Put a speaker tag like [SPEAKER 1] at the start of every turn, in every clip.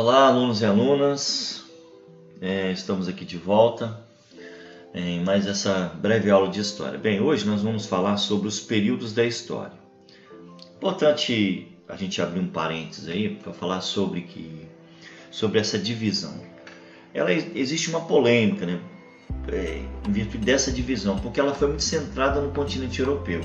[SPEAKER 1] Olá, alunos e alunas, estamos aqui de volta em mais essa breve aula de história. Bem, hoje nós vamos falar sobre os períodos da história. Importante a gente abrir um parênteses aí para falar sobre essa divisão. Existe uma polêmica, né, em virtude dessa divisão, porque ela foi muito centrada no continente europeu.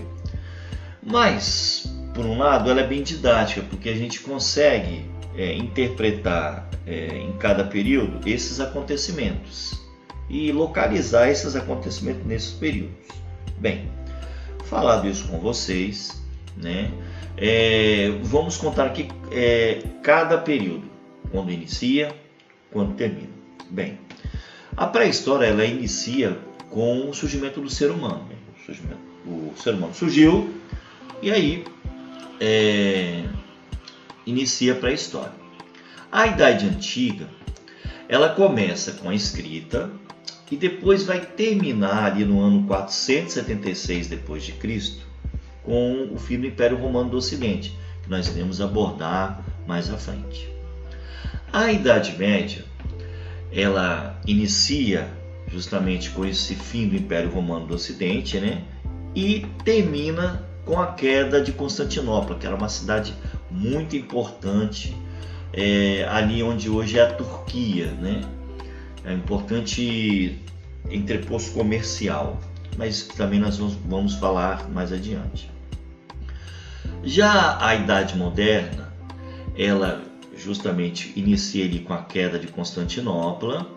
[SPEAKER 1] Mas, por um lado, ela é bem didática, porque a gente consegue interpretar em cada período esses acontecimentos e localizar esses acontecimentos nesses períodos. Bem, falado isso com vocês, né, vamos contar aqui cada período, quando inicia, quando termina. Bem, a pré-história ela inicia com o surgimento do ser humano. O ser humano surgiu e aí inicia a pré-história. A Idade Antiga, ela começa com a escrita e depois vai terminar ali no ano 476 d.C., com o fim do Império Romano do Ocidente, que nós iremos abordar mais à frente. A Idade Média, ela inicia justamente com esse fim do Império Romano do Ocidente, né? E termina com a queda de Constantinopla, que era uma cidade muito importante, ali onde hoje é a Turquia, né? É um importante entreposto comercial, mas também nós vamos falar mais adiante. Já a Idade Moderna, ela justamente inicia ali com a queda de Constantinopla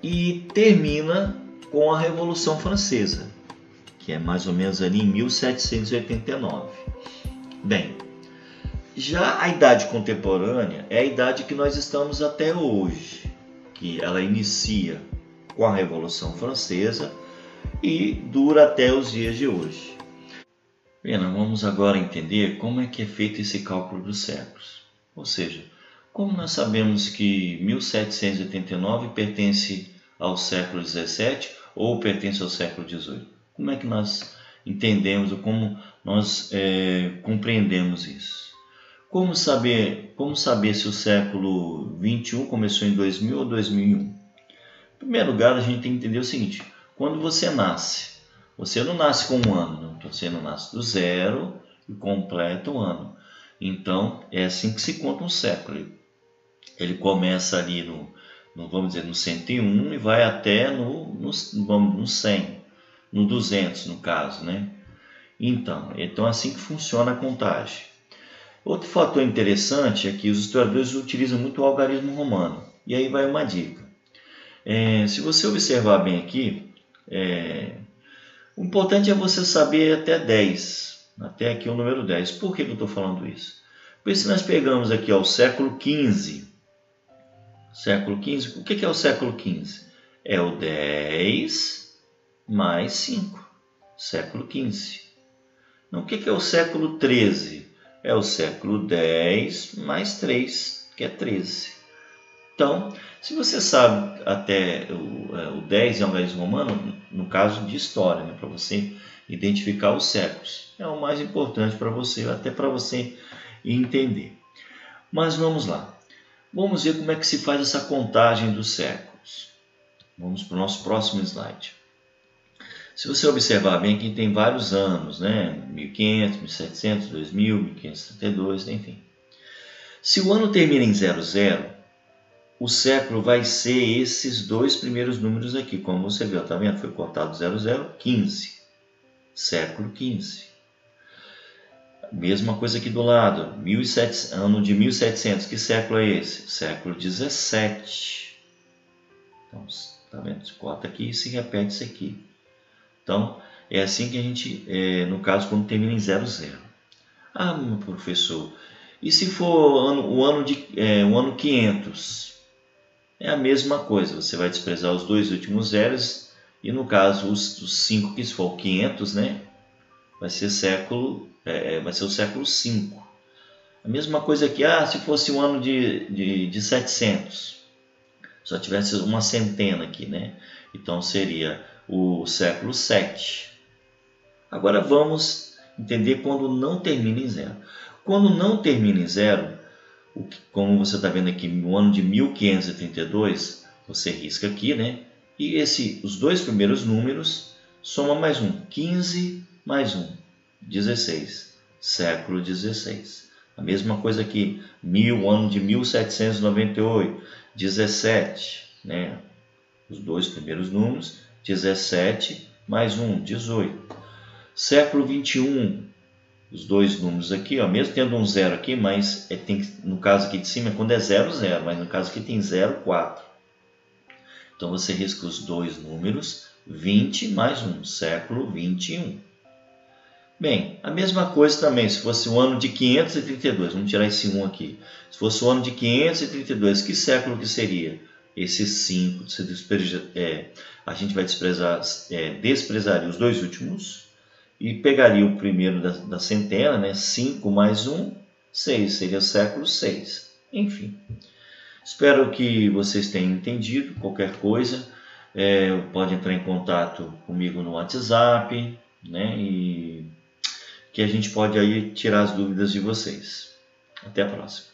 [SPEAKER 1] e termina com a Revolução Francesa, que é mais ou menos ali em 1789. Bem, já a Idade Contemporânea é a idade que nós estamos até hoje, que ela inicia com a Revolução Francesa e dura até os dias de hoje. Bem, nós vamos agora entender como é que é feito esse cálculo dos séculos. Ou seja, como nós sabemos que 1789 pertence ao século XVII ou pertence ao século XVIII? Como é que nós entendemos ou como nós compreendemos isso? Como saber se o século XXI começou em 2000 ou 2001? Em primeiro lugar, a gente tem que entender o seguinte: quando você nasce, você não nasce com um ano, você não nasce do zero e completa o ano. Então, é assim que se conta um século. Ele começa ali vamos dizer, no 101 e vai até no 100. No 200, no caso, né? Então assim que funciona a contagem. Outro fator interessante é que os historiadores utilizam muito o algarismo romano. E aí vai uma dica. Se você observar bem aqui, o importante é você saber até 10. Até aqui o número 10. Por que eu estou falando isso? Porque se nós pegamos aqui o século XV. Século XV, o que é o século XV? É o 10 mais 5, século XV. Então, o que é o século XIII? É o século X mais 3, que é 13. Então, se você sabe até o 10 em algarismo romano, no caso de história, né, para você identificar os séculos, é o mais importante para você, até para você entender. Mas vamos lá. Vamos ver como é que se faz essa contagem dos séculos. Vamos para o nosso próximo slide. Se você observar bem, aqui tem vários anos, né? 1500, 1700, 2000, 1532, enfim. Se o ano termina em 00, o século vai ser esses dois primeiros números aqui. Como você viu, tá vendo? Foi cortado 00, 15. Século 15. Mesma coisa aqui do lado. 1700, ano de 1700. Que século é esse? Século 17. Então, tá vendo? Se corta aqui e se repete isso aqui. Então, é assim que a gente, no caso, quando termina em 00. Ah, meu professor, e se for o ano 500? É a mesma coisa, você vai desprezar os dois últimos zeros e, no caso, os 5 que se for 500, né, vai ser o século 5. A mesma coisa aqui, se fosse o ano de 700, só tivesse uma centena aqui, né, então seria o século 7. Agora vamos entender quando não termina em 0. Quando não termina em 0, Como você está vendo aqui, no ano de 1532, você risca aqui, né? E os dois primeiros números, soma mais um. 15 mais 1, 16. Século 16. A mesma coisa aqui, ano de 1798, 17, né? Os dois primeiros números, 17 mais 1, 18. Século 21, os dois números aqui, ó, mesmo tendo um 0 aqui, mas no caso aqui de cima, quando é 0, 0, mas no caso aqui tem 0, 4. Então você risca os dois números, 20 mais 1, século 21. Bem, a mesma coisa também, se fosse o ano de 532, vamos tirar esse 1 aqui. Se fosse o ano de 532, que século que seria? Esse 5, a gente vai desprezaria os dois últimos e pegaria o primeiro da centena, né? 5 mais 1, 6, seria o século 6. Enfim, espero que vocês tenham entendido. Qualquer coisa, pode entrar em contato comigo no WhatsApp, né? E que a gente pode aí tirar as dúvidas de vocês. Até a próxima.